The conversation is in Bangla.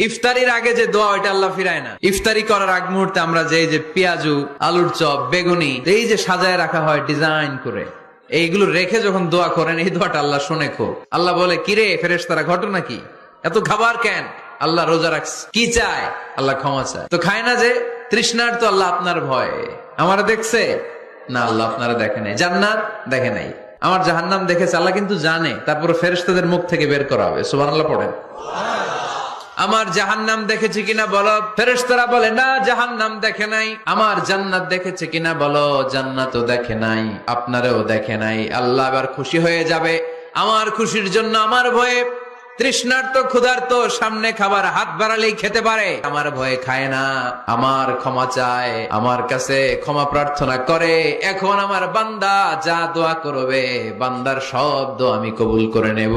ইফতারির আগে যে দোয়া ওইটা আল্লাহ ফিরায় না। ইফতারি করার আগ মুহূর্তে আমরা যে পেঁয়াজু, আলুর চপ, বেগুনি এই যে সাজায় রাখা হয় ডিজাইন করে, এইগুলো রেখে যখন দোয়া করেন এই দোয়াটা আল্লাহ শুনে খুব। আল্লাহ বলে, কিরে ফেরেশতারা, ঘটনা কি? এত খাবার কেন? আল্লাহ রোজা রাখছে। কি চায়? আল্লাহ ক্ষমা চায়। তো খায় না যে তৃষ্ণার, তো আল্লাহ আপনার ভয়। আমারা দেখছে না, আল্লাহ আপনারা দেখে নাই। জান্নাত দেখে নাই, আমার জাহান্নাম দেখেছে আল্লাহ কিন্তু জানে। তারপরে ফেরেশতাদের মুখ থেকে বের করা হবে। সুবহানাল্লাহ পড়েন। আমার জাহান্নাম দেখেছি কিনা বলো। ফেরেশতারা বলে, না জাহান্নাম দেখে নাই। আমার জান্নাত দেখেছে কিনা বলো। জান্নাতও দেখে নাই, আপনারেও দেখে নাই। আল্লাহ এবার খুশি হয়ে যাবে। আমার খুশির জন্য আমার ভয়ে তৃষ্ণার্ত ক্ষুধার্ত সামনে খাবার হাত বাড়ালেই খেতে পারে, আমার ভয়ে খায় না। আমার ক্ষমা চায়, আমার কাছে ক্ষমা প্রার্থনা করে। এখন আমার বান্দা যা দোয়া করবে, বান্দার সব দোয়া আমি কবুল করে নেব।